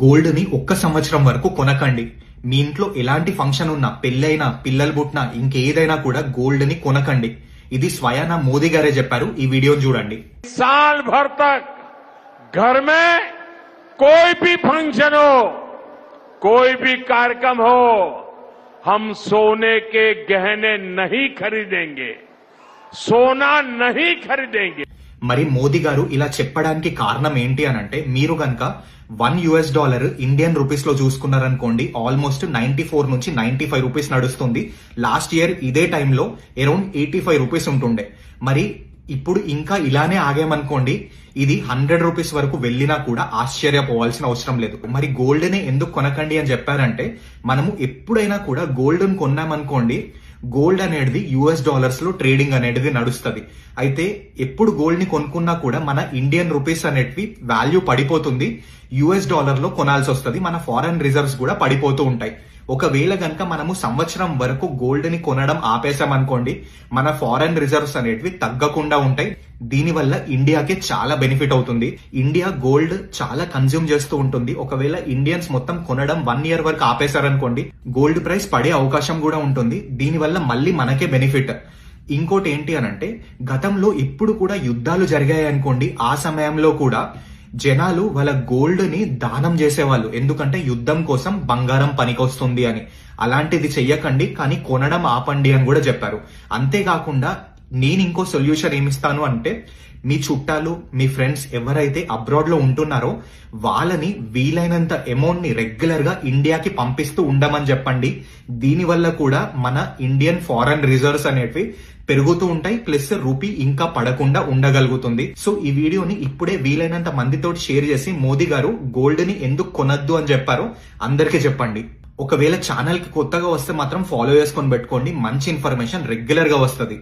Gold ని ఒక్క సంవత్సరం వరకు కొనకండి. మీ ఇంట్లో ఎలాంటి ఫంక్షన్ ఉన్నా, పెళ్ళైనా, పిల్లలు పుట్టినా, ఇంకేదైనా కూడా గోల్డ్ ని కొనకండి. ఇది స్వయానా మోదీ గారే చెప్పారు. ఈ వీడియోని చూడండి. साल भर तक घर में कोई भी फंक्शन हो, कोई भी कार्यक्रम हो, हम सोने के गहने नहीं खरीदेंगे, सोना नहीं खरीदेंगे. మరి మోదీ గారు ఇలా చెప్పడానికి కారణం ఏంటి అని అంటే, మీరు గనక $1 ఇండియన్ రూపీస్ లో చూసుకున్నారనుకోండి, ఆల్మోస్ట్ 94 నుంచి 95 రూపీస్ నడుస్తుంది. లాస్ట్ ఇయర్ ఇదే టైంలో అరౌండ్ 85 రూపీస్ ఉంటుండే. మరి ఇప్పుడు ఇంకా ఇలానే ఆగామనుకోండి, ఇది 100 రూపీస్ వరకు వెళ్ళినా కూడా ఆశ్చర్యపోవాల్సిన అవసరం లేదు. మరి గోల్డ్ ని ఎందుకు కొనకండి అని చెప్పారంటే, మనము ఎప్పుడైనా కూడా గోల్డ్ ని కొన్నామనుకోండి, గోల్డ్ అనేది US లో ట్రేడింగ్ అనేది నడుస్తుంది. అయితే ఎప్పుడు గోల్డ్ ని కొనుక్కున్నా కూడా మన ఇండియన్ రూపీస్ అనేటివి వాల్యూ పడిపోతుంది, US లో కొనాల్సి వస్తుంది, మన ఫారెన్ రిజర్వ్స్ కూడా పడిపోతూ ఉంటాయి. ఒకవేళ గనక మనము సంవత్సరం వరకు గోల్డ్ ని కొనడం ఆపేసామనుకోండి, మన ఫారెన్ రిజర్వ్స్ అనేటివి తగ్గకుండా ఉంటాయి. దీనివల్ల ఇండియాకి చాలా బెనిఫిట్ అవుతుంది. ఇండియా గోల్డ్ చాలా కన్జ్యూమ్ చేస్తూ ఉంటుంది. ఒకవేళ ఇండియన్స్ మొత్తం కొనడం 1 ఇయర్ వరకు ఆపేశారనుకోండి, గోల్డ్ ప్రైస్ పడే అవకాశం కూడా ఉంటుంది. దీనివల్ల మళ్ళీ మనకే బెనిఫిట్. ఇంకోటి ఏంటి అనంటే, గతంలో ఎప్పుడు కూడా యుద్ధాలు జరిగాయి అనుకోండి, ఆ సమయంలో కూడా జనాలు వాళ్ళ గోల్డ్ ని దానం చేసేవాళ్ళు. ఎందుకంటే యుద్ధం కోసం బంగారం పనికొస్తుంది అని. అలాంటిది చెయ్యకండి, కానీ కొనడం ఆపండి అని కూడా చెప్పారు. అంతేకాకుండా నేను ఇంకో సొల్యూషన్ ఏమిస్తాను అంటే, మీ చుట్టాలు, మీ ఫ్రెండ్స్ ఎవరైతే అబ్రాడ్ లో ఉంటున్నారో వాళ్ళని వీలైనంత అమౌంట్ ని రెగ్యులర్ గా ఇండియాకి పంపిస్తూ ఉండమని చెప్పండి. దీనివల్ల కూడా మన ఇండియన్ ఫారెన్ రిజర్వ్స్ అనేటివి పెరుగుతూ ఉంటాయి, ప్లస్ రూపీ ఇంకా పడకుండా ఉండగలుగుతుంది. సో ఈ వీడియోని ఇప్పుడే వీలైనంత మందితో షేర్ చేసి, మోదీ గారు గోల్డ్ ని ఎందుకు కొనద్దు అని చెప్పారో అందరికీ చెప్పండి. ఒకవేళ ఛానల్ కి కొత్తగా వస్తే మాత్రం ఫాలో చేసుకొని పెట్టుకోండి. మంచి ఇన్ఫర్మేషన్ రెగ్యులర్ గా వస్తుంది.